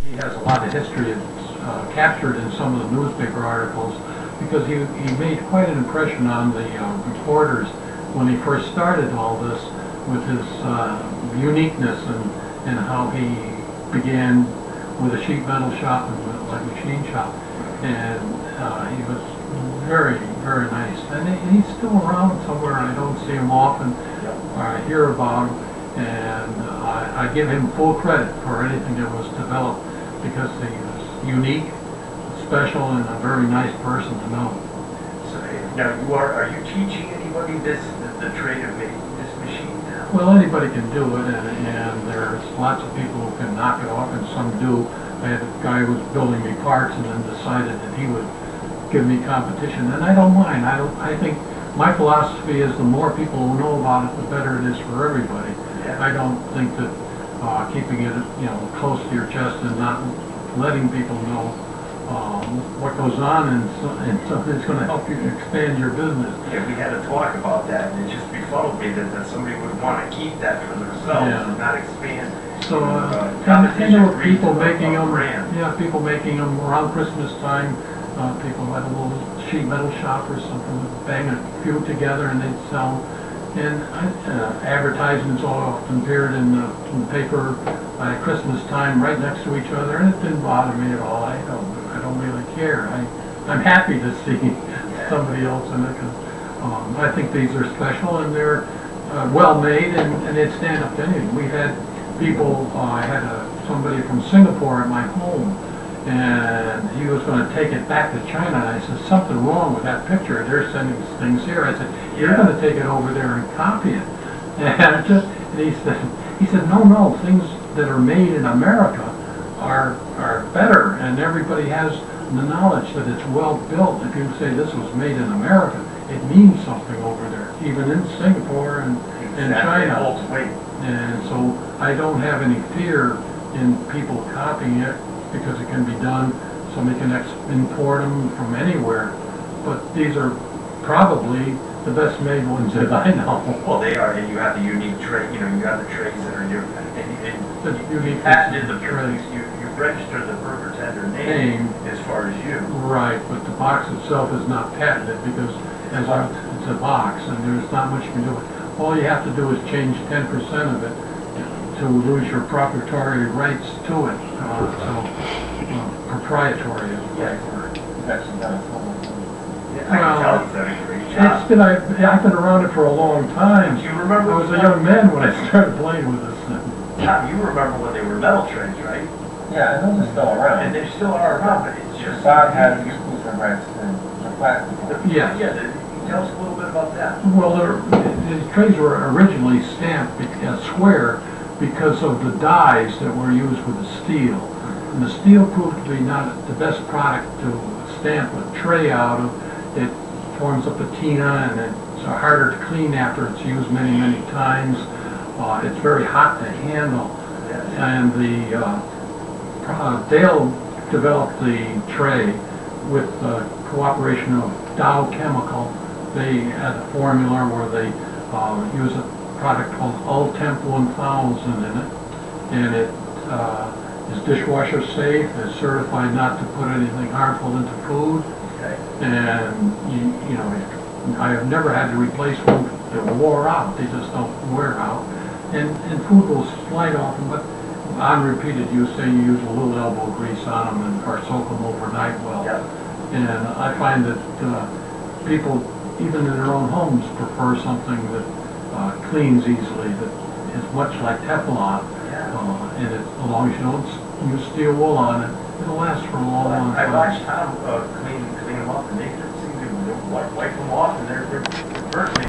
He has a lot of history captured in some of the newspaper articles because he made quite an impression on the reporters when he first started all this with his uniqueness and how he began with a sheet metal shop and a machine shop. And he was very, very nice. And he's still around somewhere. I don't see him often or I hear about him. And I give him full credit for anything that was developed because he was unique, special, and a very nice person to know. So now are you teaching anybody the trade of making this machine now? Well, anybody can do it, and there's lots of people who can knock it off, and some do. I had a guy who was building me parts and then decided that he would give me competition, and I don't mind. I think my philosophy is the more people who know about it, the better it is for everybody. Yeah. I don't think that keeping it, close to your chest and not letting people know what goes on and something that's going to help you expand your business. Yeah, we had a talk about that, and it just befuddled me that somebody would want to keep that for themselves and not expand. So, there were people making them. Yeah, people making them around Christmas time. People had a little sheet metal shop or something, would bang a few together and they'd sell them. And advertisements all often appeared in the paper at Christmas time, right next to each other, and it didn't bother me at all. I don't really care. I'm happy to see somebody else in it because I think these are special and they're well made and they'd stand up to anything. We've had people. I had somebody from Singapore at my home. And he was going to take it back to China. And I said, something wrong with that picture. They're sending things here. I said, you're going to take it over there and copy it. And he said, no, things that are made in America are better. And everybody has the knowledge that it's well built. If you say this was made in America, it means something over there, even in Singapore and China. And so I don't have any fear in people copying it, because it can be done. Somebody can import them from anywhere, but these are probably the best made ones that I know. Well, they are, and you have the unique tray. You have the trays that are different, and you patented the trays. You registered the Burg'r Tend'r name as far as you. Right, but the box itself is not patented because it's a box, and there's not much you can do with it. All you have to do is change 10% of it to lose your proprietary rights to it. Proprietary is the right word. That's not I've been around it for a long time. Do you remember? I was a young man when I started playing with this thing. Tom, you remember when they were metal trays, right? Yeah, those are still around. And they still are around, but it's just... Bob has exclusive rights to the plastic. Yes. Tell us a little bit about that. Well, the trays were originally stamped square because of the dies that were used with the steel. And the steel proved to be not the best product to stamp a tray out of. It forms a patina and it's harder to clean after it's used many, many times. It's very hot to handle. And Dale developed the tray with the cooperation of Dow Chemical. They had a formula where they use a product called Ultemp 1000 in it, and it is dishwasher safe, is certified not to put anything harmful into food, and I have never had to replace one that wore out. They just don't wear out, and food will slide off them, but on repeated use, say you use a little elbow grease on them or soak them overnight well, and I find that people, even in their own homes, prefer something that cleans easily, that is much like Teflon, and as long as you don't use steel wool on it, it'll last for a long time. I watched Tom clean them up, and they seem to wipe them off, and they're perfect.